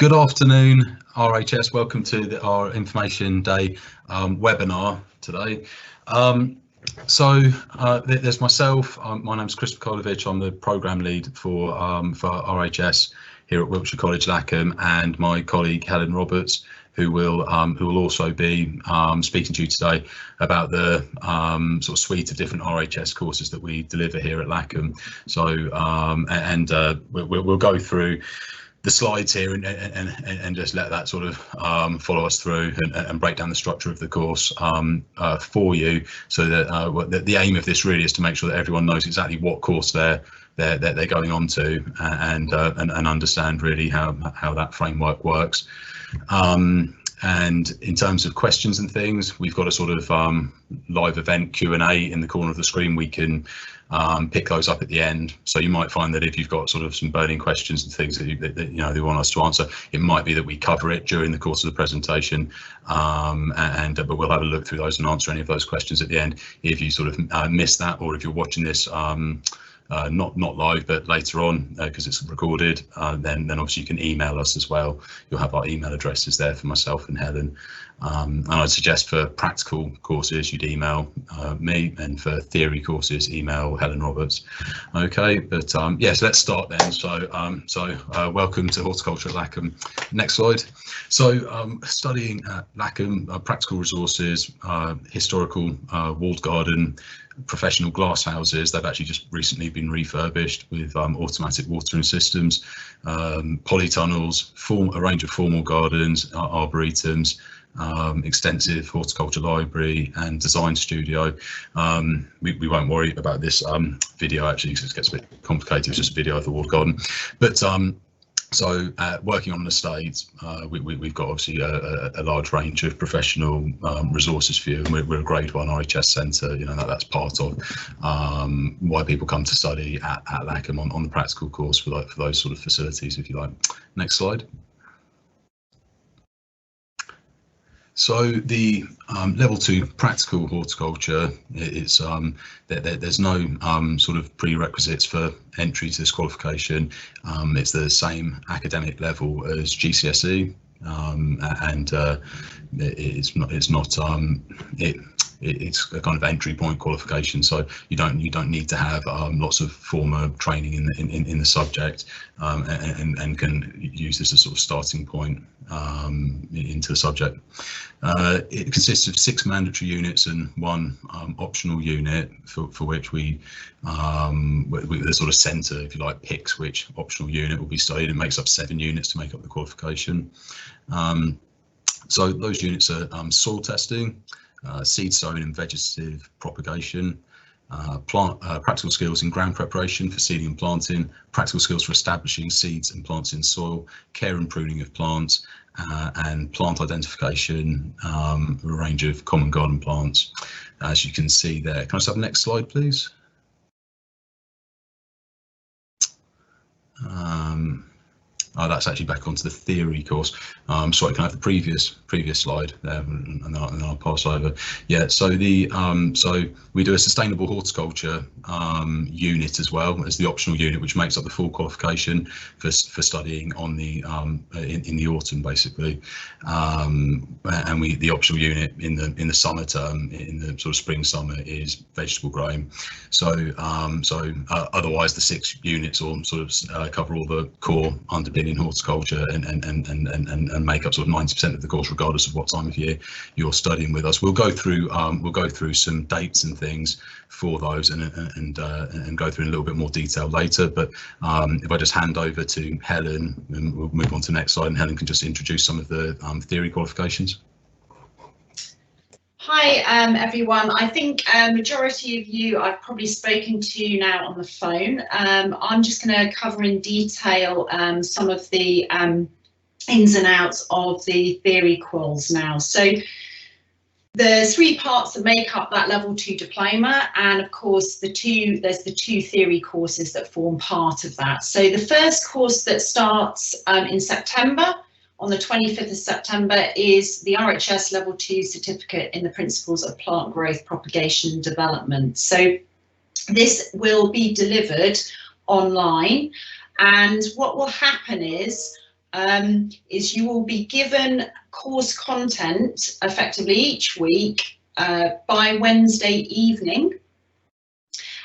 Good afternoon, RHS. Welcome to our Information Day webinar today. There's myself. My name's Chris Mikolovich. I'm the program lead for RHS here at Wiltshire College, Lackham, and my colleague Helen Roberts, who will also be speaking to you today about the sort of suite of different RHS courses that we deliver here at Lackham. We'll go through the slides here and just let that sort of follow us through and break down the structure of the course for you, so that the aim of this really is to make sure that everyone knows exactly what course they're going on to and understand really how that framework works. And in terms of questions and things, we've got a sort of live event Q&A in the corner of the screen. We can pick those up at the end. So you might find that if you've got sort of some burning questions and things that you want us to answer, it might be that we cover it during the course of the presentation, but we'll have a look through those and answer any of those questions at the end. If you sort of miss that, or if you're watching this not live but later on because it's recorded, then obviously you can email us as well. You'll have our email addresses there for myself and Helen, and I'd suggest for practical courses you'd email me, and for theory courses email Helen Roberts. Okay, but yeah, so let's start then. So welcome to Horticulture at Lackham. Next slide. So studying at Lackham, practical resources, historical walled garden, professional glass houses. They've actually just recently been refurbished with automatic watering systems, polytunnels, a range of formal gardens, arboretums, extensive horticulture library and design studio. We won't worry about this video actually, because it gets a bit complicated. It's just a video of the walled garden, but working on an estate, we've got obviously a large range of professional resources for you, and we're a grade 1 RHS centre. You know, that's part of why people come to study at Lackham on the practical course for those sort of facilities, if you like. Next slide. So the level 2 practical horticulture, it's there's no sort of prerequisites for entry to this qualification. It's the same academic level as GCSE, and it's a kind of entry point qualification, so you don't need to have lots of former training in the subject, and can use this as sort of starting point into the subject. It consists of 6 mandatory units and 1 optional unit, for which we the sort of centre, if you like, picks which optional unit will be studied, and makes up 7 units to make up the qualification. So those units are soil testing, seed sowing and vegetative propagation, practical skills in ground preparation for seeding and planting, practical skills for establishing seeds and plants in soil, care and pruning of plants, and plant identification, a range of common garden plants, as you can see there. Can I just have the next slide, please? That's actually back onto the theory course. Sorry, can I have the previous slide there, and then I'll pass over. Yeah, so so we do a sustainable horticulture unit as well as the optional unit, which makes up the full qualification for studying on the in the autumn, basically. And the optional unit in the summer term, in the sort of spring summer, is vegetable growing. So otherwise the 6 units will sort of cover all the core underpinning horticulture and make up sort of 90% of the course, regardless of what time of year you're studying with us. We'll go through some dates and things for those, and go through in a little bit more detail later. But if I just hand over to Helen, and we'll move on to the next slide, and Helen can just introduce some of the theory qualifications. Hi everyone. I think majority of you I've probably spoken to now on the phone. I'm just going to cover in detail some of the ins and outs of the theory quals now. So there's 3 parts that make up that level 2 diploma, and of course there's the 2 theory courses that form part of that. So the first course that starts in September, on the 25th of September, is the RHS Level 2 Certificate in the Principles of Plant Growth, Propagation and Development. So this will be delivered online, and what will happen is is you will be given course content effectively each week by Wednesday evening.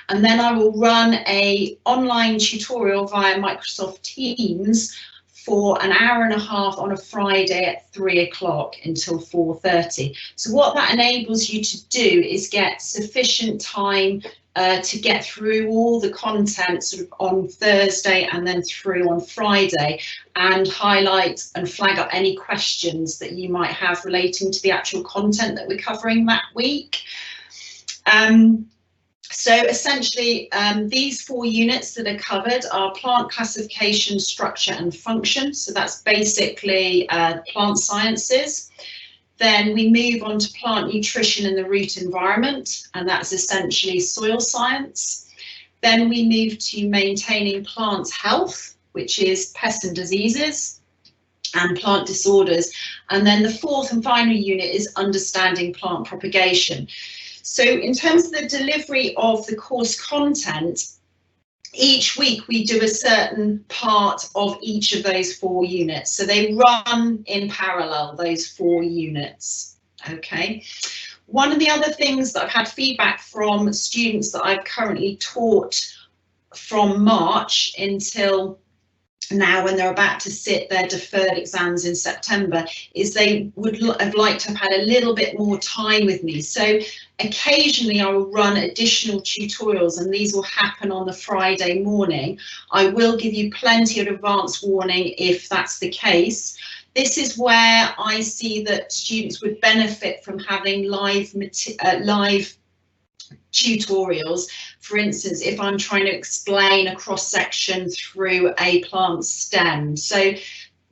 And then I will run an online tutorial via Microsoft Teams for an hour and a half on a Friday at 3 o'clock until 4:30. So what that enables you to do is get sufficient time to get through all the content sort of on Thursday and then through on Friday, and highlight and flag up any questions that you might have relating to the actual content that we're covering that week. So essentially, these 4 units that are covered are plant classification, structure and function. So that's basically plant sciences. Then we move on to plant nutrition in the root environment, and that's essentially soil science. Then we move to maintaining plants' health, which is pests and diseases and plant disorders. And then the 4th and final unit is understanding plant propagation. So in terms of the delivery of the course content, each week we do a certain part of each of those 4 units. So they run in parallel, those 4 units. Okay. One of the other things that I've had feedback from students that I've currently taught from March until now, when they're about to sit their deferred exams in September, is they would have liked to have had a little bit more time with me. So occasionally I will run additional tutorials, and these will happen on the Friday morning. I will give you plenty of advance warning if that's the case. This is where I see that students would benefit from having live tutorials. For instance, if I'm trying to explain a cross section through a plant stem. So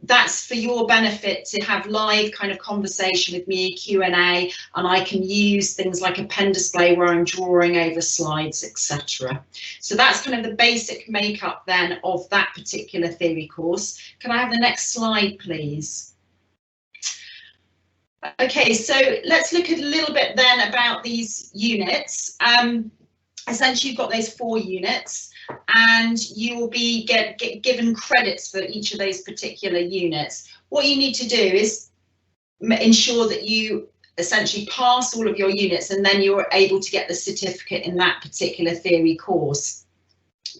that's for your benefit to have live kind of conversation with me, Q&A, and I can use things like a pen display where I'm drawing over slides, etc. So that's kind of the basic makeup then of that particular theory course. Can I have the next slide, please? Okay, so let's look at a little bit then about these units. Essentially, you've got those 4 units, and you will be given credits for each of those particular units. What you need to do is ensure that you essentially pass all of your units, and then you're able to get the certificate in that particular theory course.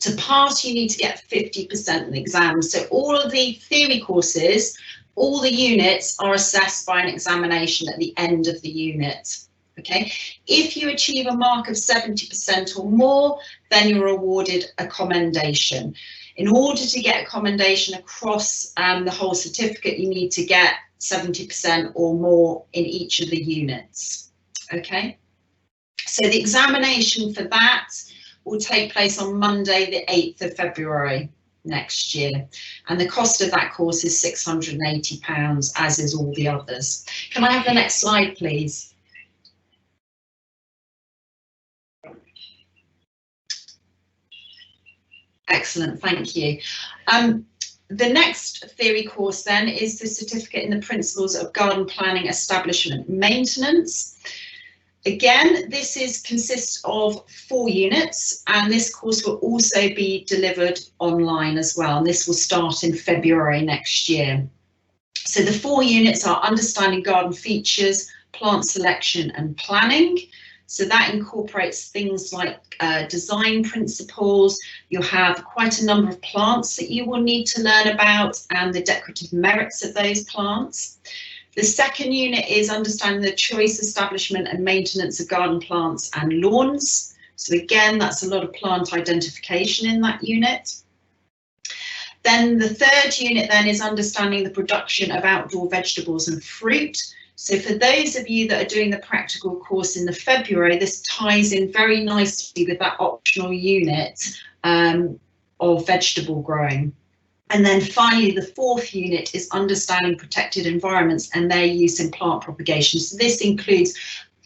To pass, you need to get 50% in the exam. So all of the theory courses, all the units are assessed by an examination at the end of the unit. Okay, if you achieve a mark of 70% or more, then you're awarded a commendation. In order to get a commendation across the whole certificate, you need to get 70% or more in each of the units. Okay, so the examination for that will take place on Monday, the 8th of February next year, and the cost of that course is £680, as is all the others. Can I have the next slide, please? Excellent, thank you. The next theory course then is the certificate in the principles of garden planning, establishment, maintenance. Again, this consists of 4 units, and this course will also be delivered online as well, and this will start in February next year. So the 4 units are understanding garden features, plant selection and planning. So that incorporates things like design principles. You'll have quite a number of plants that you will need to learn about and the decorative merits of those plants. The second unit is understanding the choice, establishment and maintenance of garden plants and lawns. So again, that's a lot of plant identification in that unit. Then the third unit then is understanding the production of outdoor vegetables and fruit. So for those of you that are doing the practical course in the February, this ties in very nicely with that optional unit of vegetable growing. And then finally, the 4th unit is understanding protected environments and their use in plant propagation. So this includes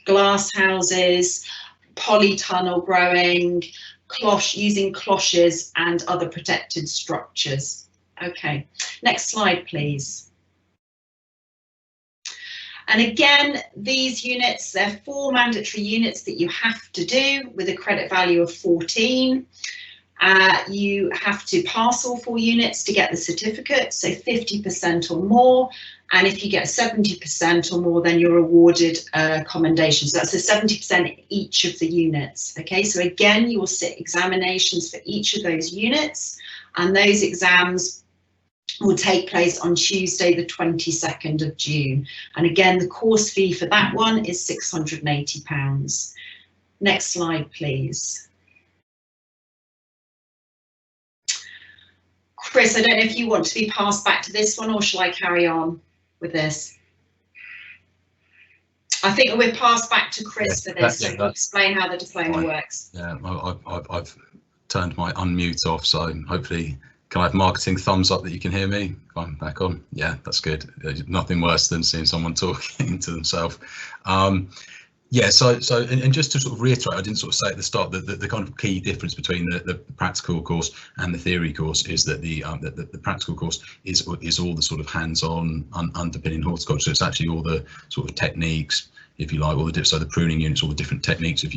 glass houses, polytunnel growing, using cloches and other protected structures. Okay, next slide, please. And again, these units, they're 4 mandatory units that you have to do with a credit value of 14. You have to pass all 4 units to get the certificate, so 50% or more. And if you get 70% or more, then you're awarded a commendation. So that's a 70% each of the units. Okay, so again, you will sit examinations for each of those units, and those exams will take place on Tuesday, the 22nd of June. And again, the course fee for that one is £680. Next slide, please. Chris, I don't know if you want to be passed back to this one, or shall I carry on with this? I think we're passed back to Chris for this, so explain how the diploma works. Yeah, I've turned my unmute off, so hopefully, can I have marketing thumbs up that you can hear me? If I'm back on, yeah, that's good. There's nothing worse than seeing someone talking to themselves. Yeah, so and just to sort of reiterate, I didn't sort of say at the start that the kind of key difference between the practical course and the theory course is that the practical course is all the sort of hands-on underpinning horticulture. So it's actually all the sort of techniques, if you like, all the so the pruning units, all the different techniques of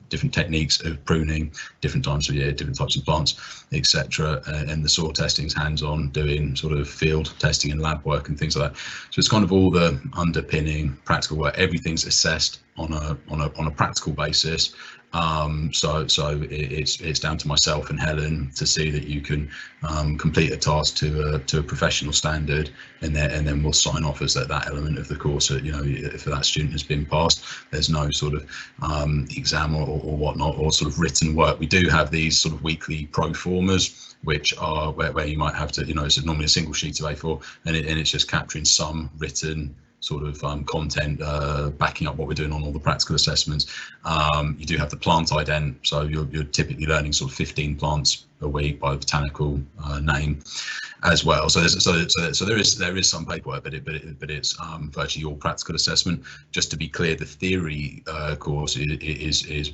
different techniques of pruning, different times of year, different types of plants, etc. And the soil testing is hands-on, doing sort of field testing and lab work and things like that. So it's kind of all the underpinning practical work. Everything's assessed on a practical basis. So it's down to myself and Helen to see that you can complete a task to a professional standard, and then we'll sign off as that element of the course. You know, if that student has been passed, there's no sort of exam or whatnot, or sort of written work. We do have these sort of weekly pro formas, which are where you might have to, you know, it's normally a single sheet of A4, and it's just capturing some written sort of content backing up what we're doing on all the practical assessments. You do have the plant ident, so you're typically learning sort of 15 plants a week by botanical name as well. So there is some paperwork, but it's virtually all practical assessment. Just to be clear, the theory course is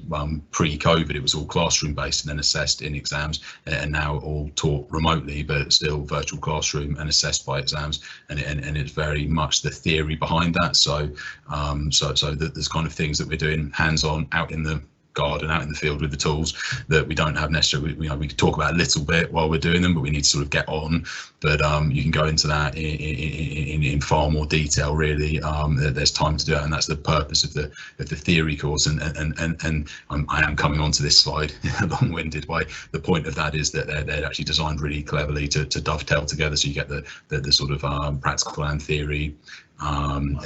pre-COVID. It was all classroom based and then assessed in exams, and now all taught remotely, but still virtual classroom and assessed by exams. And it's very much the theory behind that. So there's kind of things that we're doing hands-on out in the garden, out in the field with the tools that we don't have necessarily. You know, we can talk about a little bit while we're doing them, but we need to sort of get on. But you can go into that in far more detail, really. There's time to do it, and that's the purpose of the theory course. And I am coming on to this slide long-winded. By the point of that is that they're actually designed really cleverly to dovetail together, so you get the sort of practical and theory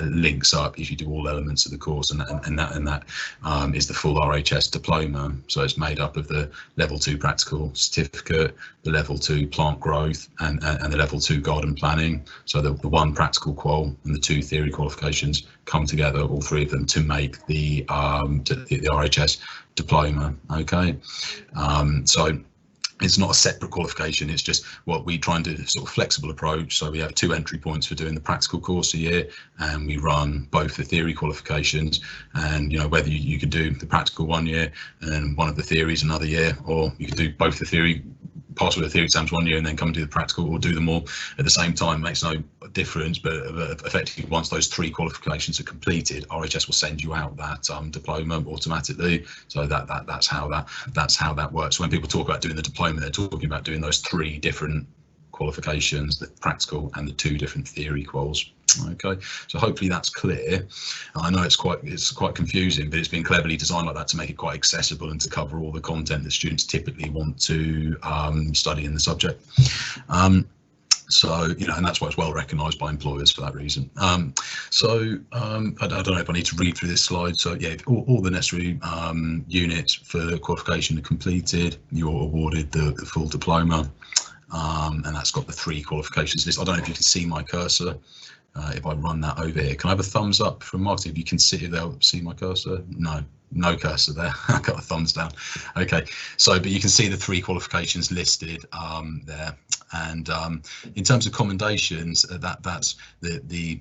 links up if you do all elements of the course, and that is the full RHS diploma. So it's made up of the level 2 practical certificate, the level 2 plant growth, and the level 2 garden planning. So the 1 practical qual and the 2 theory qualifications come together, all 3 of them, to make the RHS diploma. Okay, so it's not a separate qualification, it's just what we try and do, a sort of flexible approach. So we have 2 entry points for doing the practical course a year, and we run both the theory qualifications. And you know, whether you could do the practical 1 year and then one of the theories another year, or you could do both the theory, pass with the theory exams 1 year and then come and do the practical, or do them all at the same time. Makes no difference, but effectively once those 3 qualifications are completed, RHS will send you out that diploma automatically. So that's how that works. When people talk about doing the diploma, they're talking about doing those 3 different qualifications, the practical and the 2 different theory quals. Okay, so hopefully that's clear. I know it's quite confusing, but it's been cleverly designed like that to make it quite accessible and to cover all the content that students typically want to study in the subject. So, you know, and that's why it's well recognised by employers for that reason. I don't know if I need to read through this slide. So yeah, if all the necessary units for qualification are completed, you're awarded the full diploma, and that's got the 3 qualifications list. I don't know if you can see my cursor. If I run that over here, can I have a thumbs up from marketing? If you can see, they'll see my cursor. No cursor there. I got a thumbs down. Okay, so but you can see the 3 qualifications listed there. And in terms of commendations, that's the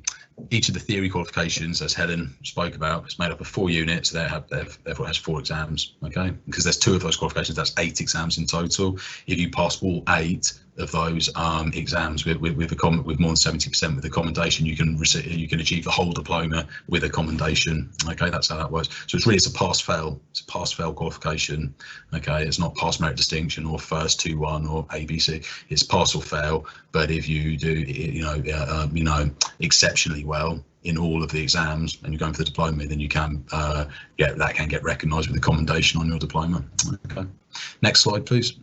Each of the theory qualifications, as Helen spoke about, is made up of 4 units. Therefore, it has 4 exams. Okay, because there's 2 of those qualifications, that's 8 exams in total. If you pass all 8 of those exams with more than 70% with a commendation, you can achieve the whole diploma with a commendation. Okay, that's how that works. So it's a pass-fail. It's a pass-fail qualification. Okay, it's not pass merit distinction or first 2-1 or ABC. It's pass or fail. But if you do, exceptionally well in all of the exams and you're going for the diploma, then you can get recognised with a commendation on your diploma. Okay, next slide, please.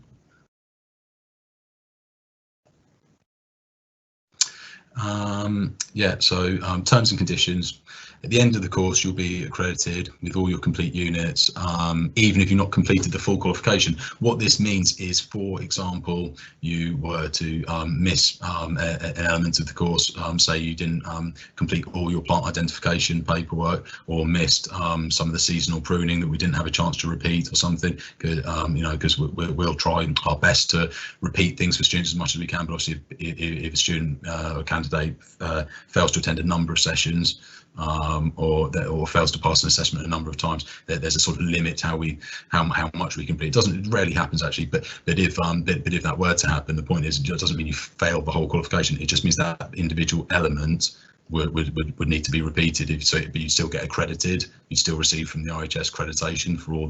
Terms and conditions. At the end of the course, you'll be accredited with all your complete units, even if you've not completed the full qualification. What this means is, for example, you were to miss an element of the course, say you didn't complete all your plant identification paperwork, or missed some of the seasonal pruning that we didn't have a chance to repeat or something, because we'll try our best to repeat things for students as much as we can. But obviously, if a student or candidate fails to attend a number of sessions, or fails to pass an assessment a number of times, there's a sort of limit to how much we complete. It rarely happens actually, but if that were to happen, the point is, it doesn't mean you failed the whole qualification. It just means that individual element would need to be repeated. But you still get accredited. You still receive from the RHS accreditation for all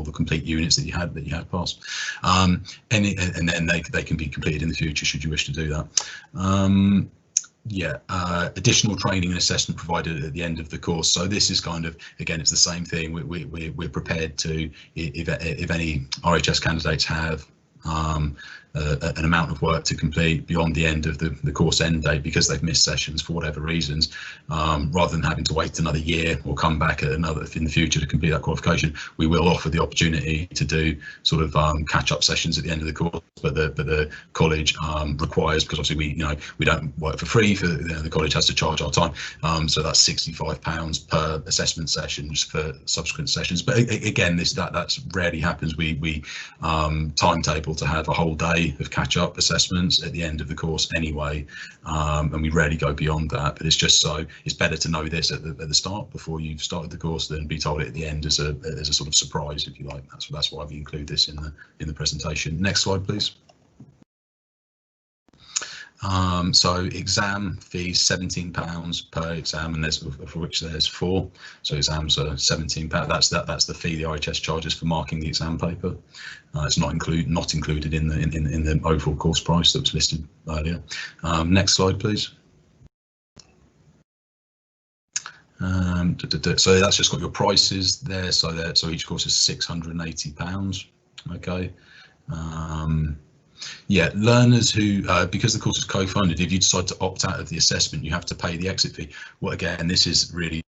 the complete units that you had passed, and then they can be completed in the future should you wish to do that. Additional training and assessment provided at the end of the course. So this is kind of, again, it's the same thing. We're prepared to, if any RHS candidates have an amount of work to complete beyond the end of the course end date because they've missed sessions for whatever reasons, rather than having to wait another year or come back in the future to complete that qualification, we will offer the opportunity to do sort of catch-up sessions at the end of the course. But the college requires, because obviously we don't work for free. The college has to charge our time, so that's £65 per assessment session for subsequent sessions. But again, that rarely happens. We timetable to have a whole day of catch-up assessments at the end of the course anyway, and we rarely go beyond that. But it's better to know this at the start before you've started the course than be told it at the end as a sort of surprise, if you like. That's why we include this in the presentation. Next slide, please. So exam fees £17 per exam, and for which there's 4. So exams are £17. That's the fee the RHS charges for marking the exam paper. It's not included in the overall course price that was listed earlier. Next slide, please. So that's just got your prices there. So each course is £680. Okay. Learners who, because the course is co-funded, if you decide to opt out of the assessment, you have to pay the exit fee. Well, again, this is really,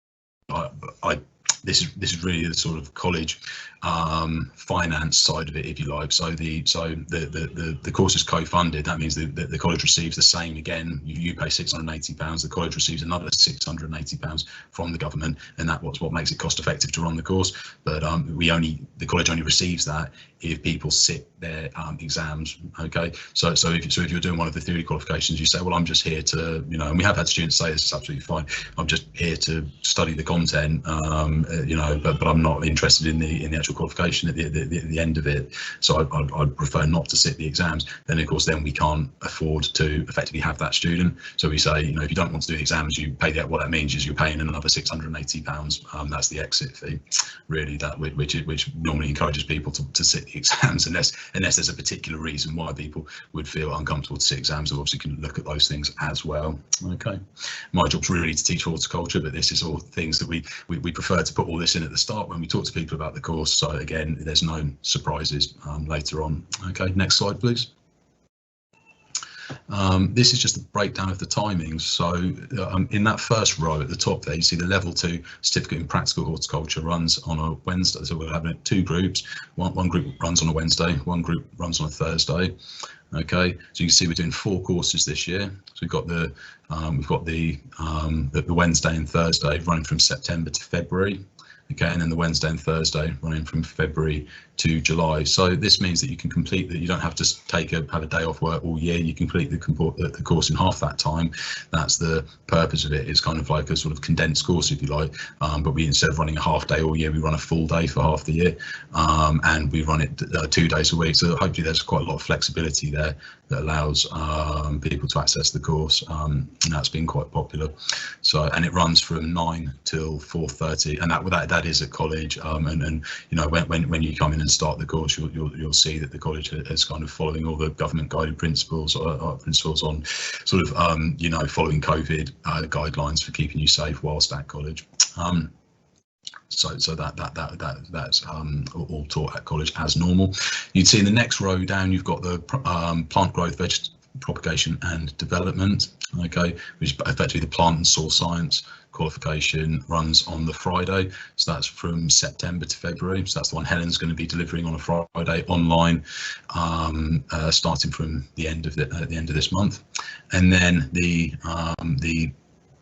this is really the sort of college finance side of it, if you like. So the course is co-funded. That means that the college receives the same. Again, you pay £680. The college receives another £680 from the government, and that's what makes it cost effective to run the course. But the college only receives that if people sit their exams. Okay, so if you're doing one of the theory qualifications, you say, well, I'm just here to, and we have had students say this is absolutely fine. I'm just here to study the content, but I'm not interested in the actual qualification at the end of it. So I'd prefer not to sit the exams. Then of course, we can't afford to effectively have that student. So we say, if you don't want to do the exams, you pay what that means is you're paying another £680. That's the exit fee, really, which normally encourages people to sit the exams, unless there's a particular reason why people would feel uncomfortable to sit exams. So obviously can look at those things as well. Okay, my job's really to teach horticulture, but this is all things that we prefer to put all this in at the start when we talk to people about the course. So again, there's no surprises later on. Okay, next slide, please. This is just a breakdown of the timings. So in that first row at the top there, you see the level 2 certificate in practical horticulture runs on a Wednesday. So we'll have 2 groups. One group runs on a Wednesday, one group runs on a Thursday. Okay, so you can see we're doing 4 courses this year. So we've got the Wednesday and Thursday running from September to February. Okay, and then the Wednesday and Thursday running from February to July. So this means that you can complete that. You don't have to have a day off work all year. You can complete the course in half that time. That's the purpose of it. It's kind of like a sort of condensed course, if you like. But we, instead of running a half day all year, we run a full day for half the year, and we run it 2 days a week. So hopefully there's quite a lot of flexibility there that allows people to access the course. And that's been quite popular. So, and it runs from 9 till 4:30, and that is at college. And you know, when you come in and start the course, you'll see that the college is kind of following all the government guided principles on sort of you know, following COVID guidelines for keeping you safe whilst at college. So that's all taught at college as normal. You'd see in the next row down, you've got the plant growth, propagation and development, okay, which is effectively the plant and soil science qualification. Runs on the Friday, so that's from September to February. So that's the one Helen's going to be delivering on a Friday online, starting from the end of this month. And then the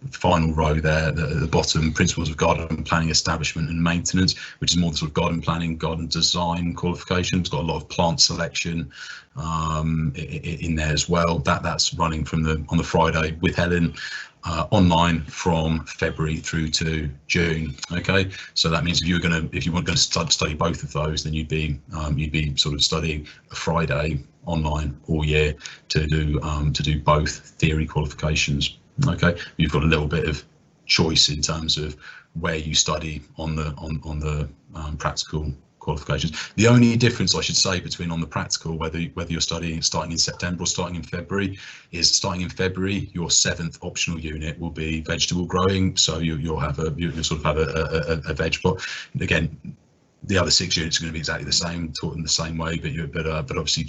final row there, at the bottom, principles of garden planning, establishment and maintenance, which is more the sort of garden planning, garden design qualification. It's got a lot of plant selection in there as well. That's running from on the Friday with Helen, online from February through to June. Okay, so that means if you weren't going to study both of those, then you'd be sort of studying a Friday online all year to do both theory qualifications. Okay, you've got a little bit of choice in terms of where you study on the practical qualifications. The only difference I should say between on the practical, whether you're starting in September or starting in February, is starting in February, your 7th optional unit will be vegetable growing. So you'll sort of have a veg plot. Again, the other 6 units are going to be exactly the same, taught in the same way, but obviously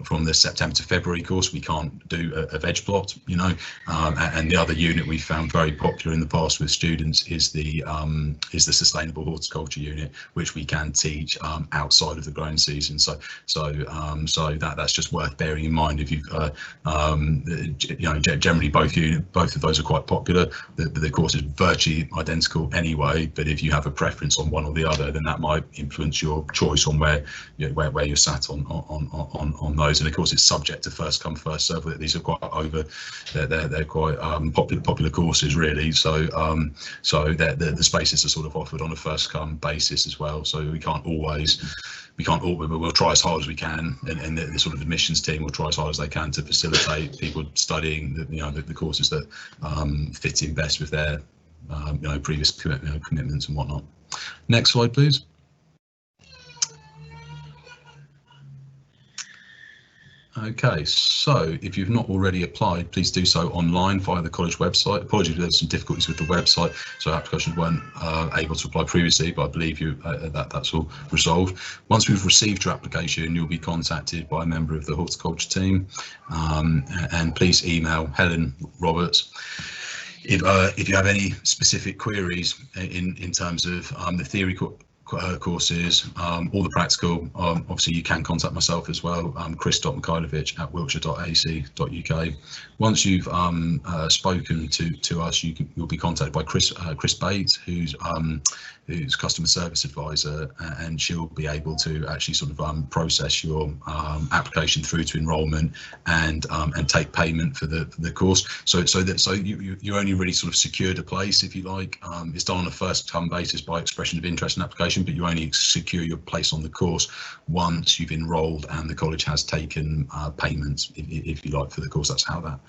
from the September to February course, we can't do a veg plot, you know. And the other unit we found very popular in the past with students is the sustainable horticulture unit, which we can teach outside of the growing season. So that's just worth bearing in mind. If you've you know, generally both of those are quite popular. The course is virtually identical anyway, but if you have a preference on one or the other, then that might influence your choice on where you're sat on those. And of course, it's subject to first come first serve. These are quite they're quite popular courses, really. So the spaces are sort of offered on a first come basis as well. So we'll try as hard as we can, and the sort of admissions team will try as hard as they can to facilitate people studying the courses that fit in best with their you know, previous commitments and whatnot. Next slide, please. Okay, so if you've not already applied, please do so online via the college website. Apologies, there's some difficulties with the website, so applications weren't able to apply previously, but I believe that's all resolved. Once we've received your application, you'll be contacted by a member of the horticulture team, and please email Helen Roberts if you have any specific queries in terms of the theory courses or the practical. Obviously you can contact myself as well, chris.mikhailovich@wiltshire.ac.uk. Once you've spoken to us, you'll be contacted by Chris Bates, who's customer service advisor, and she'll be able to actually sort of process your application through to enrolment and take payment for the course. So you only really sort of secured a place, if you like. It's done on a first come basis by expression of interest and application, but you only secure your place on the course once you've enrolled and the college has taken payments, if you like, for the course. That's how that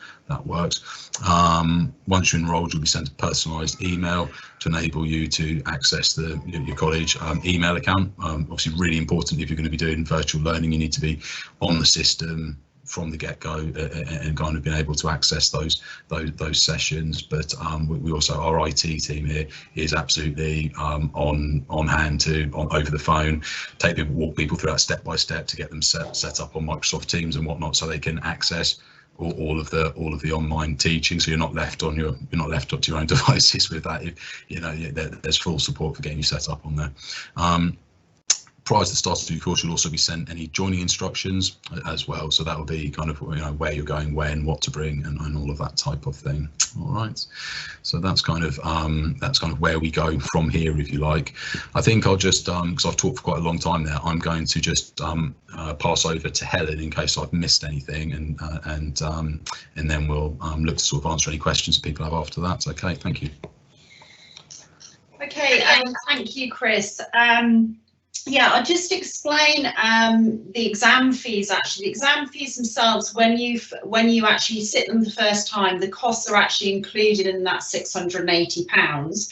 works. Once you're enrolled, you'll be sent a personalised email to enable you to access your college email account. Obviously really important if you're going to be doing virtual learning, you need to be on the system from the get-go and kind of been able to access those sessions. But we also, our IT team here is absolutely on hand over the phone, walk people through that step by step to get them set up on Microsoft Teams and whatnot, so they can access all of the online teaching. So you're not left to your own devices with that. There's full support for getting you set up on there. prior to the start of your course, you'll also be sent any joining instructions as well. So that will be kind of, you know, where you're going, when, what to bring, and all of that type of thing. All right. So that's kind of where we go from here, if you like. I think I'll just, because I've talked for quite a long time there, I'm going to just pass over to Helen in case I've missed anything, and then we'll look to sort of answer any questions people have after that. Okay, thank you. Okay, thank you, Chris. Yeah, I'll just explain the exam fees. Actually, the exam fees themselves, when you actually sit them the first time, the costs are actually included in that £680.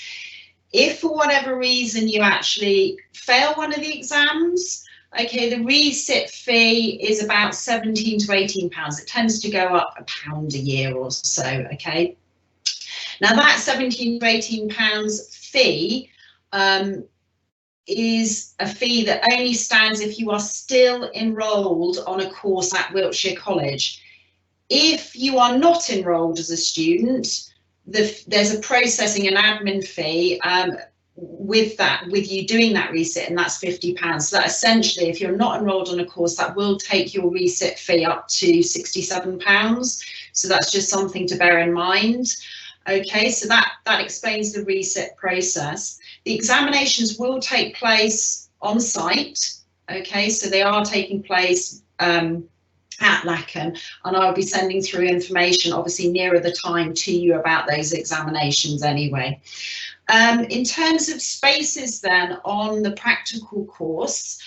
If for whatever reason you actually fail one of the exams, okay, the resit fee is about £17 to £18. It tends to go up £1 a year or so. Okay, now that £17 to £18 fee is a fee that only stands if you are still enrolled on a course at Wiltshire College. If you are not enrolled as a student, there's a processing and admin fee with you doing that resit, and that's £50. So that essentially, if you're not enrolled on a course, that will take your resit fee up to £67. So that's just something to bear in mind. Okay, so that explains the resit process. The examinations will take place on site. Okay, so they are taking place at Lackham, and I'll be sending through information obviously nearer the time to you about those examinations anyway. In terms of spaces then on the practical course,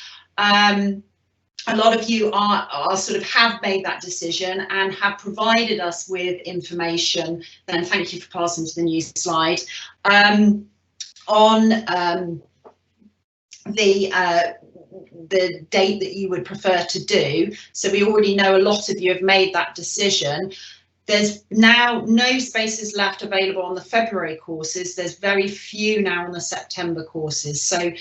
a lot of you are sort of have made that decision and have provided us with information. Then thank you for passing to the new slide on the date that you would prefer to do. So we already know a lot of you have made that decision. There's now no spaces left available on the February courses. There's very few now on the September courses. So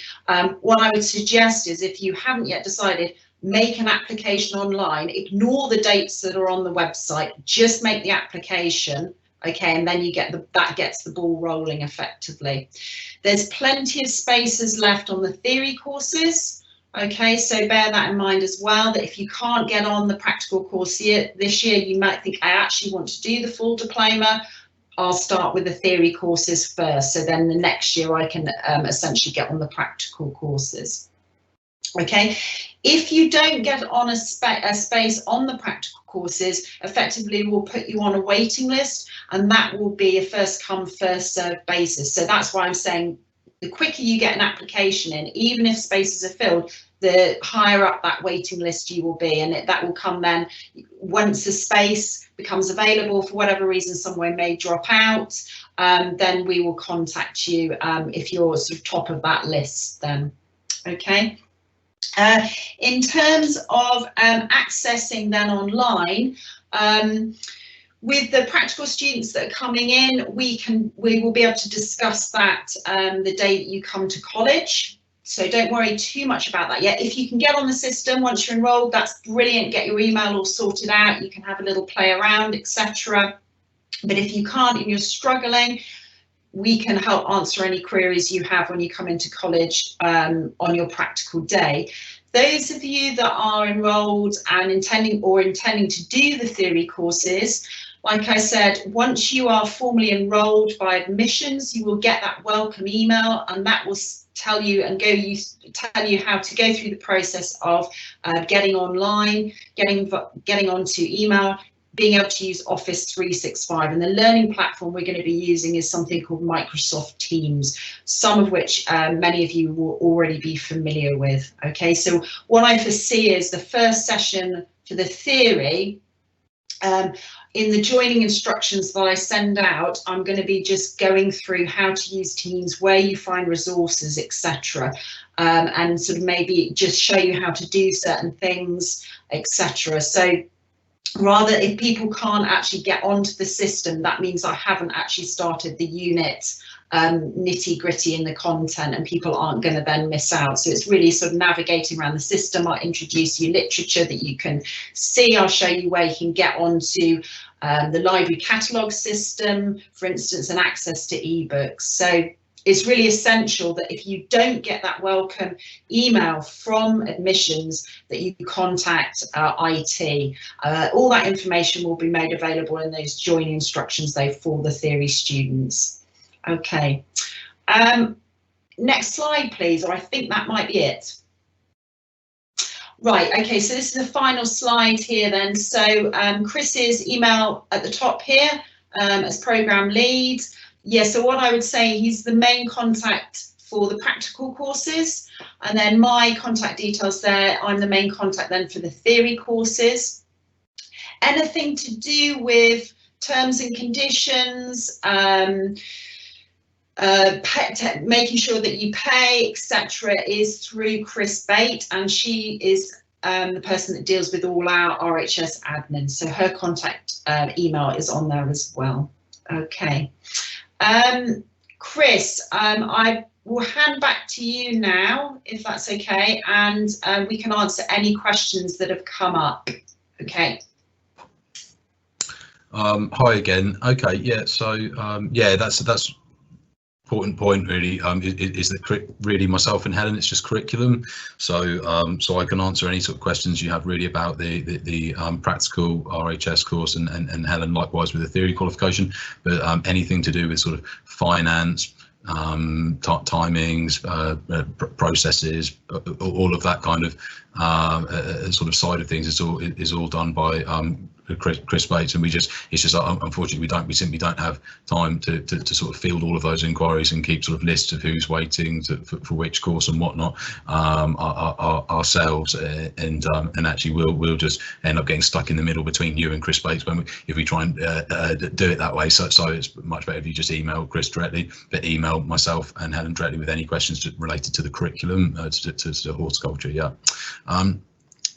what I would suggest is, if you haven't yet decided, make an application online, ignore the dates that are on the website, just make the application, okay, and then you get that gets the ball rolling effectively. There's plenty of spaces left on the theory courses, okay, so bear that in mind as well, that if you can't get on the practical course this year, you might think, I actually want to do the full diploma, I'll start with the theory courses first, so then the next year I can essentially get on the practical courses. Okay, if you don't get on a space on the practical courses, effectively we'll put you on a waiting list, and that will be a first come first served basis. So that's why I'm saying the quicker you get an application in, even if spaces are filled, the higher up that waiting list you will be, and that will come then once the space becomes available. For whatever reason, someone may drop out, then we will contact you if you're sort of top of that list then. Okay. In terms of accessing then online, with the practical students that are coming in, we will be able to discuss that the day that you come to college. So don't worry too much about that yet. If you can get on the system once you're enrolled, that's brilliant. Get your email all sorted out. You can have a little play around, etc. But if you can't and you're struggling, we can help answer any queries you have when you come into college on your practical day. Those of you that are enrolled and intending to do the theory courses, like I said, once you are formally enrolled by admissions, you will get that welcome email, and that will tell you how to go through the process of getting online, getting onto email, being able to use Office 365, and the learning platform we're going to be using is something called Microsoft Teams, some of which many of you will already be familiar with. Okay, so what I foresee is the first session for the theory, in the joining instructions that I send out, I'm going to be just going through how to use Teams, where you find resources, etc., and sort of maybe just show you how to do certain things, etc. So rather, if people can't actually get onto the system, that means I haven't actually started the unit nitty gritty in the content, and people aren't going to then miss out. So it's really sort of navigating around the system. I'll introduce you literature that you can see. I'll show you where you can get onto the library catalogue system, for instance, and access to ebooks. So it's really essential that if you don't get that welcome email from admissions, that you contact IT. All that information will be made available in those joining instructions though for the theory students. Okay, next slide please, or I think that might be it. Right, okay, so this is the final slide here then. So Chris's email at the top here as programme lead. Yeah, so what I would say, he's the main contact for the practical courses, and then my contact details there, I'm the main contact then for the theory courses. Anything to do with terms and conditions, making sure that you pay, etc., is through Chris Bate, and she is the person that deals with all our RHS admin, so her contact email is on there as well. Okay. Chris, I will hand back to you now, if that's okay, and we can answer any questions that have come up. Okay. Hi again. Okay, yeah. So yeah, that's important point really. Is that really myself and Helen? It's just curriculum. So so I can answer any sort of questions you have really about the practical RHS course, and Helen likewise with the theory qualification. But anything to do with sort of finance, timings, processes, all of that kind of sort of side of things is all done by Chris Bates, and it's just unfortunately we simply don't have time to sort of field all of those inquiries and keep sort of lists of who's waiting for which course and whatnot ourselves, and actually we'll just end up getting stuck in the middle between you and Chris Bates if we try and do it that way. So it's much better if you just email Chris directly, but email myself and Helen directly with any questions related to the curriculum, to horticulture. Yeah.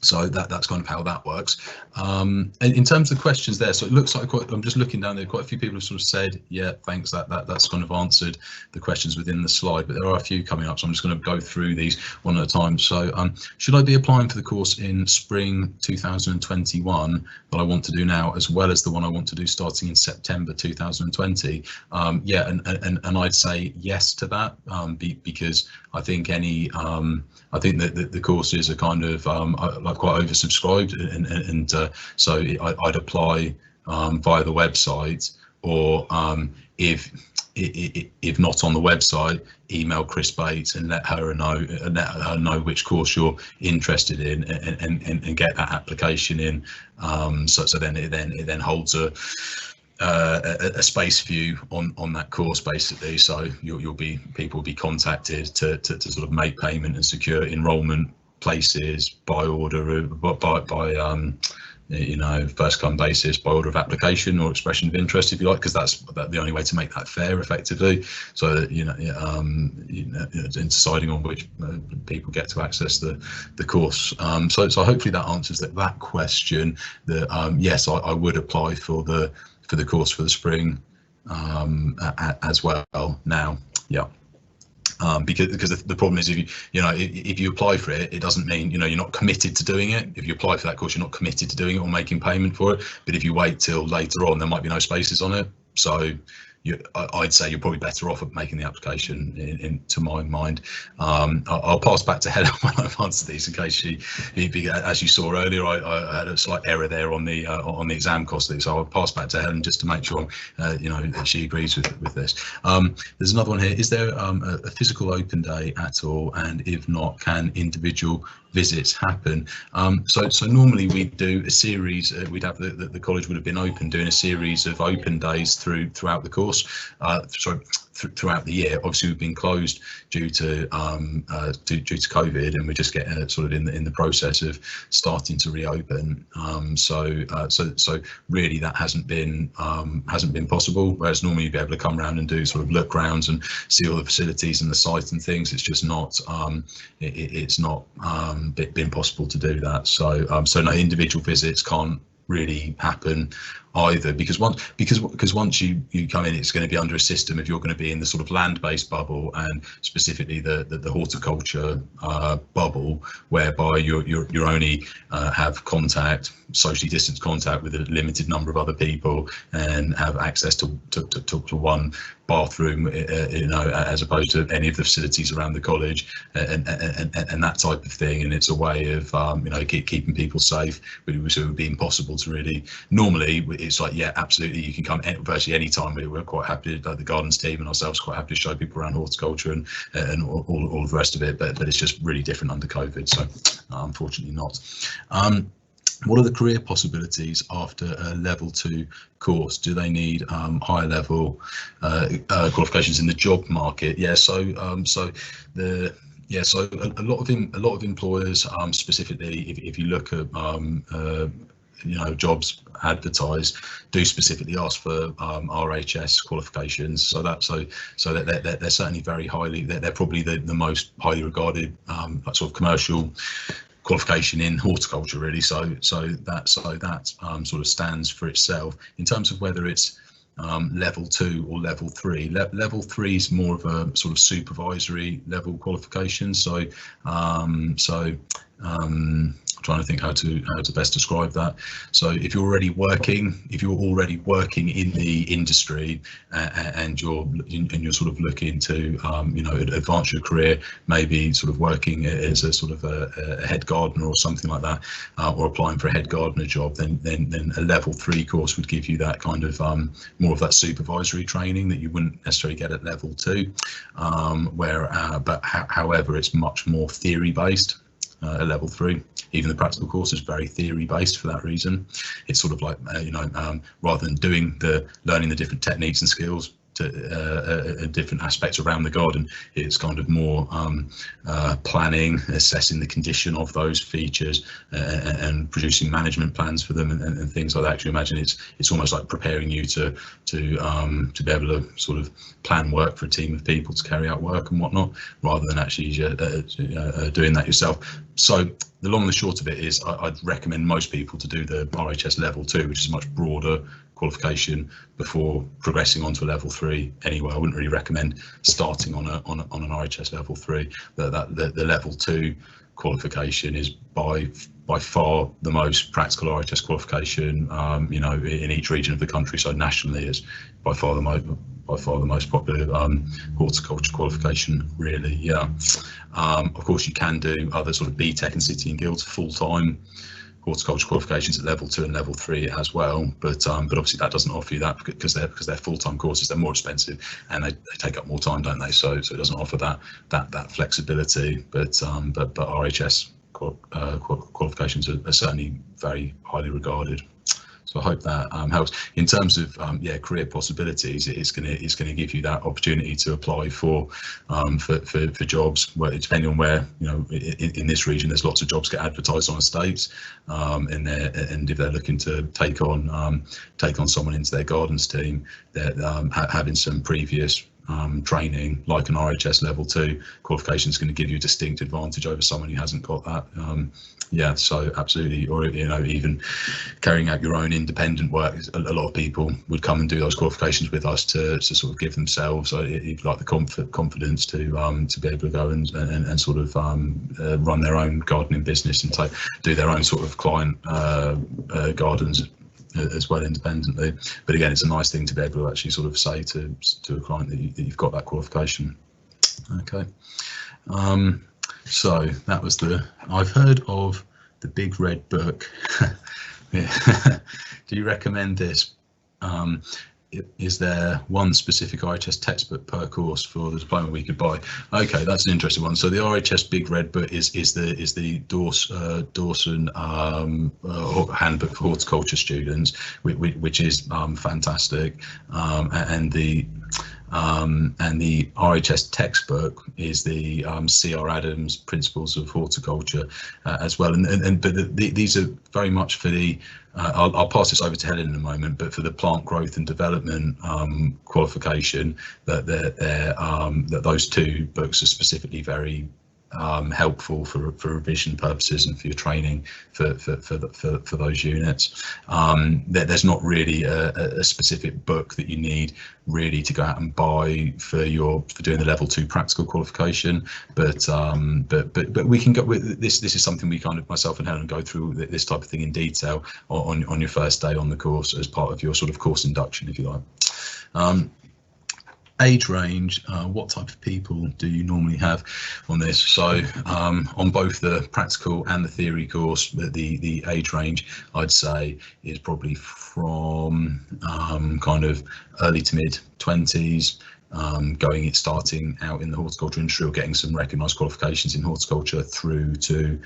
So that's kind of how that works. And in terms of the questions there, so it looks like I'm just looking down there, quite a few people have sort of said, yeah, thanks, that's kind of answered the questions within the slide, but there are a few coming up, so I'm just going to go through these one at a time. So should I be applying for the course in spring 2021 that I want to do now, as well as the one I want to do starting in September 2020? Yeah, and I'd say yes to that, because I think I think that the courses are kind of like quite oversubscribed, and so I'd apply via the website, or if not on the website, email Chris Bates and let her know which course you're interested in, and get that application in. So then it holds a space for you on that course basically. So people will be contacted to sort of make payment and secure enrolment places by order by you know, first come basis, by order of application or expression of interest, if you like, because that's the only way to make that fair effectively. So that, you know, in deciding on which people get to access the course. So hopefully that answers that question. That yes, I would apply for the course for the spring as well now. Yeah. Because the problem is, if you apply for it, it doesn't mean you're not committed to doing it. If you apply for that course, you're not committed to doing it or making payment for it. But if you wait till later on, there might be no spaces on it. So I'd say you're probably better off at making the application, to my mind. I'll pass back to Helen when I've answered these, in case as you saw earlier, I had a slight error there on the exam cost. So I'll pass back to Helen just to make sure that she agrees with this. There's another one here. Is there a physical open day at all? And if not, can individual visits happen? So normally we'd do a series. We'd have the college would have been open, doing a series of open days throughout the course. Throughout the year. Obviously, we've been closed due to COVID, and we're just getting sort of in the process of starting to reopen. So really, that hasn't been possible. Whereas normally you'd be able to come around and do sort of look rounds and see all the facilities and the site and things. It's just not it's not been possible to do that. So no, individual visits can't really happen either, because once you come in, it's going to be under a system if you're going to be in the sort of land-based bubble, and specifically the horticulture bubble, whereby you only have socially distanced contact with a limited number of other people, and have access to one bathroom, as opposed to any of the facilities around the college, and that type of thing. And it's a way of keeping people safe. It would be impossible to really. Normally, it's like, yeah, absolutely, you can come virtually any time. We're quite happy, like the gardens team and ourselves, quite happy to show people around horticulture and all of the rest of it. But it's just really different under COVID. So unfortunately not. What are the career possibilities after a level 2 course? Do they need higher level qualifications in the job market? Yeah, so a lot of employers, specifically if you look at jobs advertised, do specifically ask for RHS qualifications. So that they're certainly very highly. They're probably the most highly regarded sort of commercial qualification in horticulture, really. So that sort of stands for itself. In terms of whether it's level 2 or level 3, level 3 is more of a sort of supervisory level qualification. So trying to think how to best describe that. So if you're already working in the industry, and you're sort of looking to advance your career, maybe sort of working as a sort of a head gardener or something like that, or applying for a head gardener job, then a level 3 course would give you that kind of more of that supervisory training that you wouldn't necessarily get at level 2, however, it's much more theory based. At level 3, even the practical course is very theory based for that reason. It's sort of like rather than learning the different techniques and skills to different aspects around the garden, it's kind of more planning, assessing the condition of those features, and producing management plans for them and things like that. Actually, imagine it's almost like preparing you to be able to sort of plan work for a team of people to carry out work and whatnot, rather than actually doing that yourself. So the long and the short of it is, I'd recommend most people to do the RHS level 2, which is a much broader qualification, before progressing on to a level 3 anyway. I wouldn't really recommend starting on an RHS level 3. The level 2 qualification is by far the most practical RHS qualification in each region of the country. So nationally, is by far the most popular horticulture qualification, really. Yeah. Of course, you can do other sort of BTEC and City and Guilds full-time horticulture qualifications at level 2 and level 3 as well, but obviously that doesn't offer you that, because they're full-time courses. They're more expensive and they take up more time, don't they? So it doesn't offer that flexibility. But RHS qualifications are certainly very highly regarded. So I hope that helps. In terms of career possibilities, it's going to give you that opportunity to apply for jobs, depending on where, in this region, there's lots of jobs get advertised on estates, and if they're looking to take on someone into their gardens team, they're having some previous training like an RHS level 2 qualification is going to give you a distinct advantage over someone who hasn't got that. So absolutely. Or even carrying out your own independent work. A lot of people would come and do those qualifications with us to sort of give themselves like the confidence to be able to go and sort of run their own gardening business and do their own sort of client gardens as well independently. But again, it's a nice thing to be able to actually sort of say to a client that you've got that qualification. Okay. So that was I've heard of the Big Red Book. Yeah. Do you recommend this? Is there one specific RHS textbook per course for the diploma we could buy? Okay, that's an interesting one. So the RHS Big Red Book is the Dawson handbook for horticulture students, which is fantastic, and the RHS textbook is the C.R. Adams Principles of Horticulture as well. But these are very much for the, I'll pass this over to Helen in a moment, but for the plant growth and development qualification, that those two books are specifically very helpful for revision purposes and for your training for those units. There's not really a specific book that you need really to go out and buy for doing the level 2 practical qualification, but we can go with this. This is something we kind of, myself and Helen, go through this type of thing in detail on your first day on the course as part of your sort of course induction, if you like. age range, what type of people do you normally have on this? So on both the practical and the theory course, the age range I'd say is probably from kind of early to mid 20s, starting out in the horticulture industry or getting some recognised qualifications in horticulture through to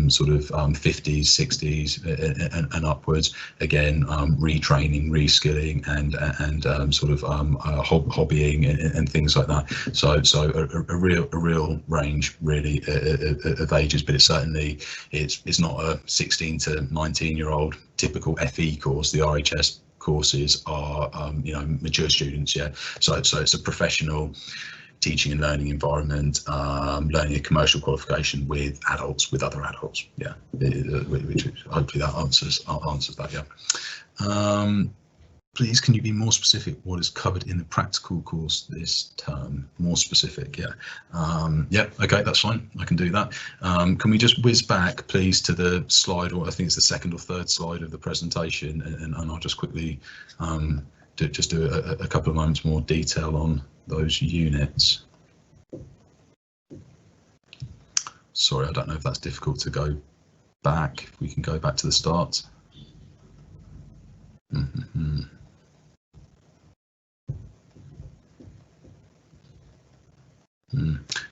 sort of 50s, 60s and upwards. Again, retraining, reskilling, and sort of hobbying and things like that. So a real range really of ages, but it's not a 16 to 19-year-old typical FE course. The RHS courses are mature students, so it's a professional teaching and learning environment, learning a commercial qualification with other adults, which hopefully that answers that. Please, can you be more specific what is covered in the practical course this term? More specific, okay, that's fine, I can do that. Can we just whiz back, please, to the slide, or I think it's the second or third slide of the presentation, and I'll just quickly do a couple of moments more detail on those units. Sorry, I don't know if that's difficult to go back. If we can go back to the start.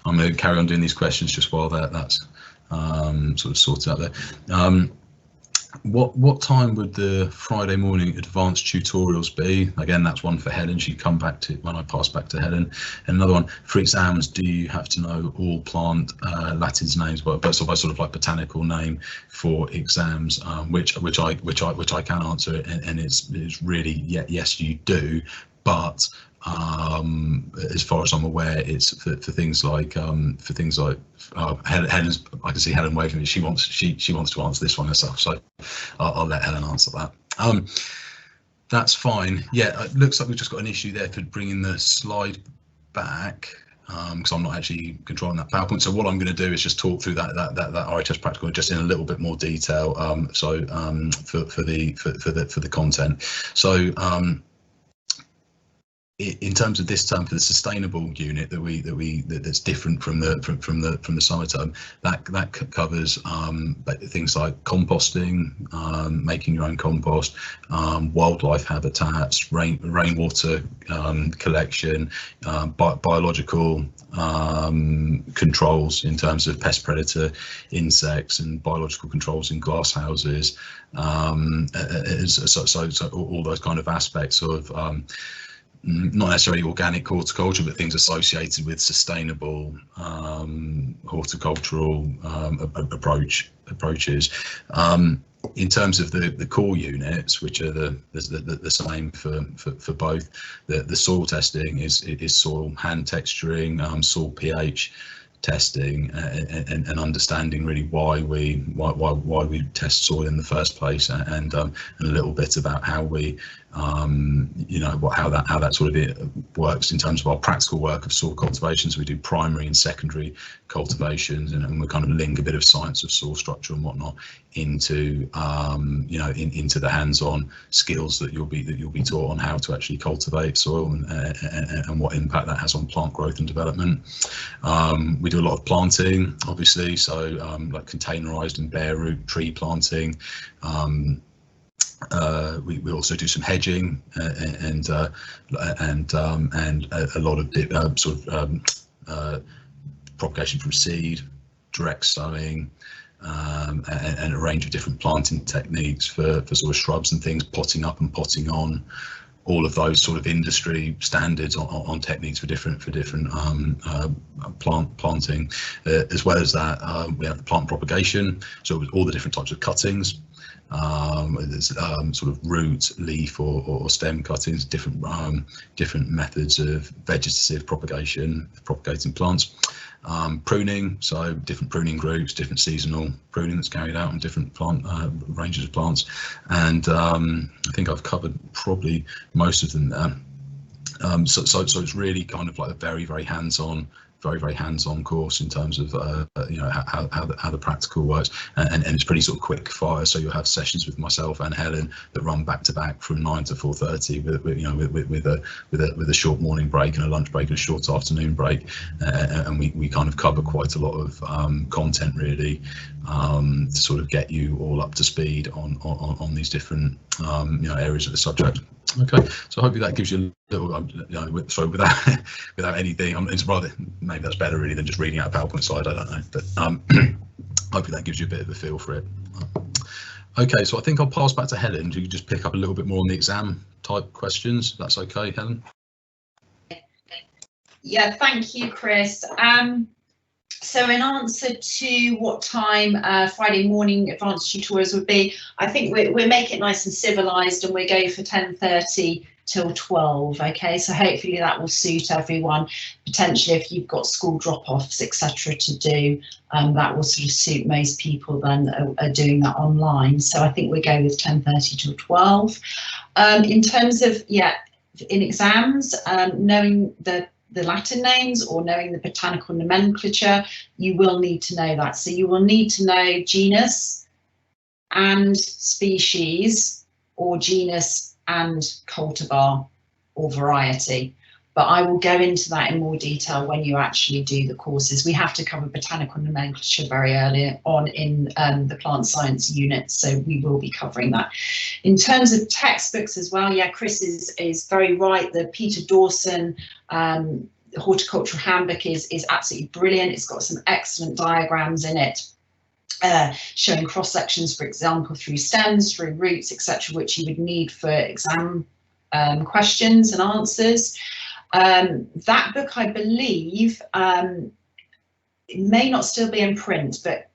I'm going to carry on doing these questions just while that's sort of sorted out there. What time would the Friday morning advanced tutorials be? Again, that's one for Helen. She'd come back to when I pass back to Helen. And another one for exams. Do you have to know all plant Latin's names, but by sort of like botanical name for exams? Which I can answer, and it's really yes, you do, but as far as I'm aware, it's for things like Helen's. I can see Helen waving. She wants to answer this one herself, so I'll let Helen answer that. That's fine. Yeah, it looks like we've just got an issue there for bringing the slide back, because I'm not actually controlling that PowerPoint. So what I'm going to do is just talk through that RHS practical just in a little bit more detail. For the content. So in terms of this term, for the sustainable unit that's different from the summer term, that covers things like composting, making your own compost, wildlife habitats, rainwater collection, biological controls in terms of pest predator insects, and biological controls in glass houses. So all those kind of aspects of not necessarily organic horticulture, but things associated with sustainable horticultural approaches. In terms of the core units, which are the same for both, the soil testing is soil hand texturing, soil pH testing, and understanding really why we test soil in the first place, and a little bit about how we how that sort of works in terms of our practical work of soil cultivation. So we do primary and secondary cultivations, and we kind of link a bit of science of soil structure and whatnot into into the hands-on skills that you'll be taught on how to actually cultivate soil, and what impact that has on plant growth and development. We do a lot of planting, obviously, so like containerized and bare root tree planting. We also do some hedging, and a lot of propagation from seed, direct sowing, and a range of different planting techniques for sort of shrubs and things, potting up and potting on. All of those sort of industry standards on techniques for different planting. As well as that, we have the plant propagation, so with all the different types of cuttings. There's sort of root, leaf, or stem cuttings, different methods of vegetative propagation, propagating plants. Pruning, so different pruning groups, different seasonal pruning that's carried out on different plant ranges of plants, and I think I've covered probably most of them there. So it's really kind of like a very hands-on very hands-on course in terms of you know, how the practical works, and it's pretty sort of quick fire. So you'll have sessions with myself and Helen that run back to back from 9 to 4:30 with a short morning break and a lunch break and a short afternoon break, and we kind of cover quite a lot of content really, to sort of get you all up to speed on these different you know, areas of the subject. Okay, so hopefully that gives you a little, you know, sorry, without anything, it's rather, maybe that's better really than just reading out a PowerPoint slide, I don't know, but hopefully that gives you a bit of a feel for it. Okay, so I think I'll pass back to Helen. You can just pick up a little bit more on the exam type questions. That's okay, Helen? Yeah, thank you, Chris. So in answer to what time Friday morning advanced tutorials would be, I think we're making it nice and civilized, and we go for 10:30 till 12. Okay, so hopefully that will suit everyone. Potentially, if you've got school drop-offs, etc. to do, that will sort of suit most people then are doing that online. So I think we go with 10:30 till 12. In terms of, yeah, in exams, knowing the Latin names or knowing the botanical nomenclature, you will need to know that. So you will need to know genus and species, or genus and cultivar or variety. But I will go into that in more detail when you actually do the courses. We have to cover botanical nomenclature very early on in the plant science unit, so we will be covering that. In terms of textbooks as well, yeah, Chris is very right. The Peter Dawson horticultural handbook is absolutely brilliant. It's got some excellent diagrams in it, showing cross sections, for example, through stems, through roots, etc., which you would need for exam questions and answers. That book, I believe, it may not still be in print, but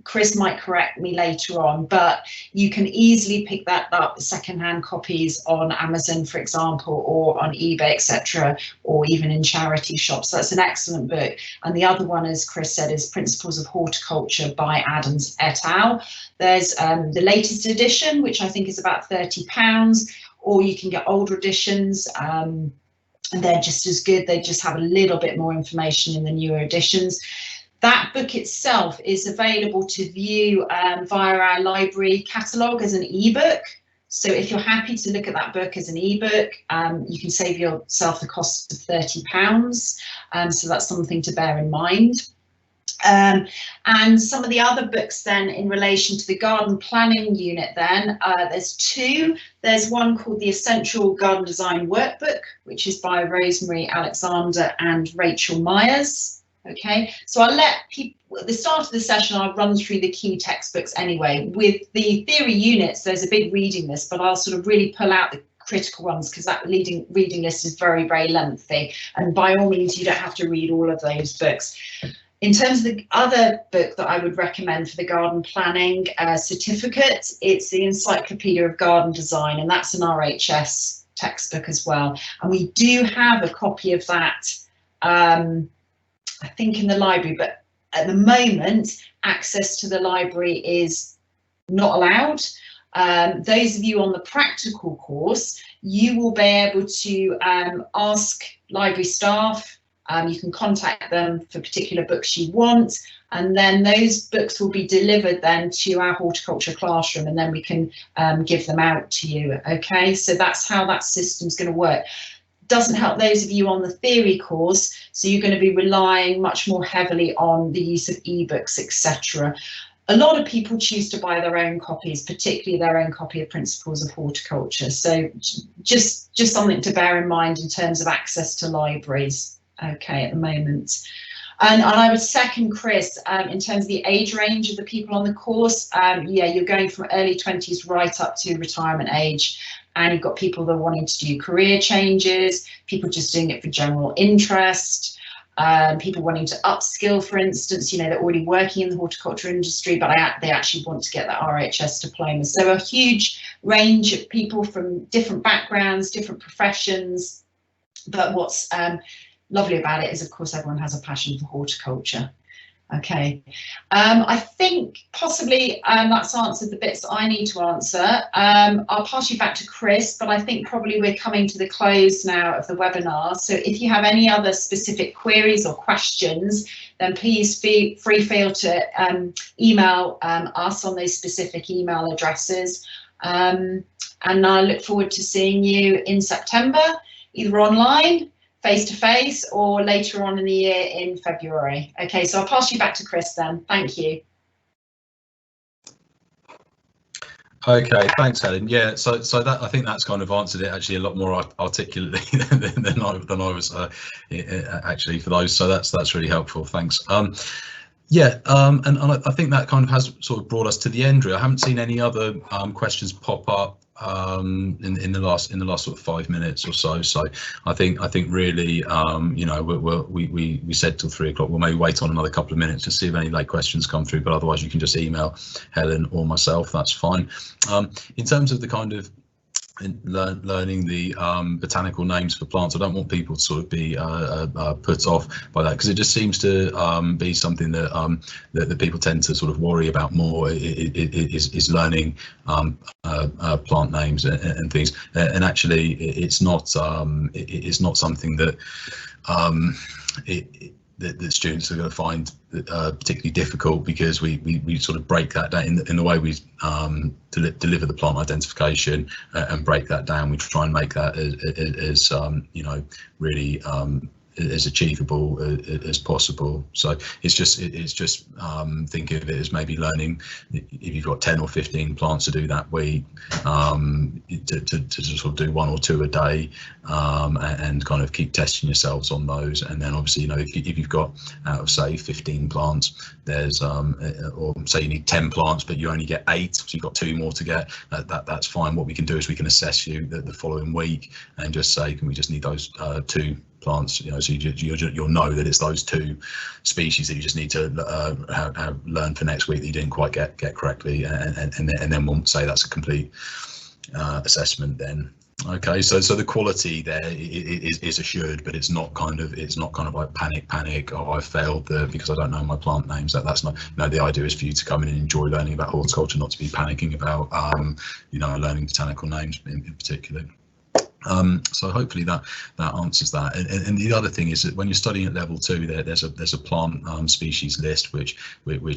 Chris might correct me later on, but you can easily pick that up, secondhand copies on Amazon, for example, or on eBay, etc., or even in charity shops. So that's an excellent book. And the other one, as Chris said, is Principles of Horticulture by Adams et al. There's the latest edition, which I think is about £30, or you can get older editions. And they're just as good. They just have a little bit more information in the newer editions. That book itself is available to view via our library catalogue as an ebook. So if you're happy to look at that book as an ebook, you can save yourself the cost of £30. So that's something to bear in mind. And some of the other books then in relation to the garden planning unit then, there's two. There's one called the Essential Garden Design Workbook, which is by Rosemary Alexander and Rachel Myers. Okay, so I'll let people, at the start of the session, I'll run through the key textbooks anyway. With the theory units, there's a big reading list, but I'll sort of really pull out the critical ones because that reading list is very, very lengthy. And by all means, you don't have to read all of those books. In terms of the other book that I would recommend for the garden planning certificate, it's the Encyclopedia of Garden Design, and that's an RHS textbook as well. And we do have a copy of that, I think, in the library, but at the moment, access to the library is not allowed. Those of you on the practical course, you will be able to ask library staff. You can contact them for particular books you want, and then those books will be delivered then to our horticulture classroom, and then we can give them out to you. Okay, so that's how that system's going to work. Doesn't help those of you on the theory course, so you're going to be relying much more heavily on the use of ebooks, etc. A lot of people choose to buy their own copies, particularly their own copy of Principles of Horticulture. So just something to bear in mind in terms of access to libraries. Okay, at the moment. And I would second Chris in terms of the age range of the people on the course. Yeah, you're going from early 20s right up to retirement age. And you've got people that are wanting to do career changes, people just doing it for general interest, people wanting to upskill, for instance, you know, they're already working in the horticulture industry, but they actually want to get that RHS diploma. So a huge range of people from different backgrounds, different professions. But what's lovely about it is, of course, everyone has a passion for horticulture. Okay, I think possibly that's answered the bits that I need to answer. I'll pass you back to Chris, but I think probably we're coming to the close now of the webinar. So if you have any other specific queries or questions, then please feel free to email us on those specific email addresses. And I look forward to seeing you in September, either online, face-to-face, or later on in the year in February. Okay, so I'll pass you back to Chris then. Thank you. Okay, thanks, Helen. Yeah, so that, I think that's kind of answered it actually a lot more articulately than I was actually for those. So that's really helpful. Thanks. Yeah, and I think that kind of has sort of brought us to the end. I haven't seen any other questions pop up in the last sort of 5 minutes or so. So I think really, you know, we said till 3 o'clock. We'll maybe wait on another couple of minutes to see if any late questions come through. But otherwise, you can just email Helen or myself. That's fine. In terms of the kind of learning the botanical names for plants, I don't want people to sort of be put off by that, because it just seems to be something that that people tend to sort of worry about more. Is learning plant names and things, and actually it's not something that that students are going to find particularly difficult, because we sort of break that down in the way we deliver the plant identification and break that down. We try and make that as you know, really as achievable as possible. So it's just think of it as maybe learning, if you've got 10 or 15 plants to do that week, to sort of do 1 or 2 a day, and kind of keep testing yourselves on those. And then obviously, you know, if you've got out of say 15 plants, there's or say you need 10 plants but you only get 8, so you've got 2 more to get, that's fine. What we can do is we can assess you the following week and just say, can we just need those 2 plants, you know, so you'll know that it's those 2 species that you just need to learn for next week that you didn't quite get correctly, and then we'll say that's a complete assessment then. Okay, so the quality there is assured, but it's not kind of like panic, oh, I failed because I don't know my plant names. That's not, no, the idea is for you to come in and enjoy learning about horticulture, not to be panicking about you know, learning botanical names in particular. So hopefully that answers that. And the other thing is that when you're studying at level 2, there's a plant species list which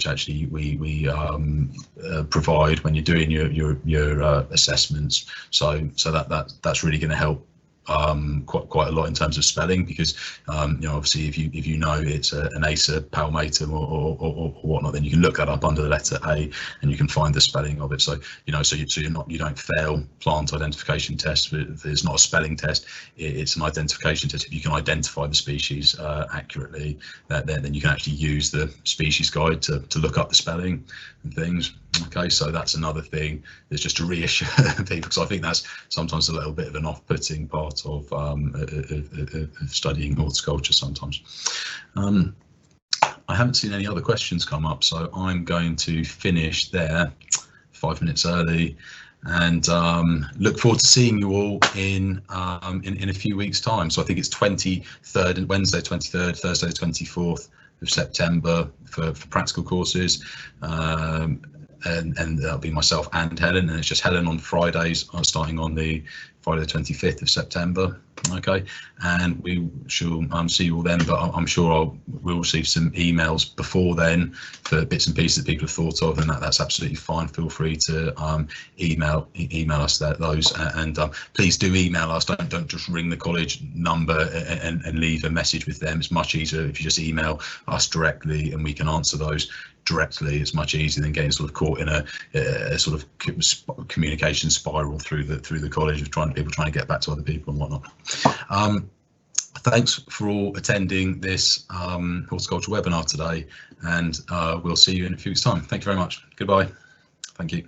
actually we provide when you're doing your assessments. So that's really going to help quite a lot in terms of spelling, because you know, obviously if you know it's an Acer palmatum or whatnot, then you can look that up under the letter A and you can find the spelling of it. So you know, you don't fail plant identification test. It's not a spelling test, it's an identification test. If you can identify the species accurately, then you can actually use the species guide to look up the spelling and things. Okay, so that's another thing that's just to reassure people, because I think that's sometimes a little bit of an off-putting part of studying horticulture sometimes. I haven't seen any other questions come up, so I'm going to finish there 5 minutes early, and look forward to seeing you all in a few weeks' time. So I think it's 23rd and Wednesday 23rd, Thursday 24th of September for practical courses. And that'll be myself and Helen, and it's just Helen on Fridays, starting on the Friday the 25th of September. Okay, and we shall see you all then, but I'm sure we'll receive some emails before then for bits and pieces that people have thought of, and that's absolutely fine. Feel free to email us those, and please do email us. Don't just ring the college number and leave a message with them. It's much easier if you just email us directly, and we can answer those directly. It's much easier than getting sort of caught in a sort of communication spiral through the college of people trying to get back to other people and whatnot. Thanks for all attending this horticulture webinar today, and we'll see you in a few weeks' time. Thank you very much. Goodbye. Thank you.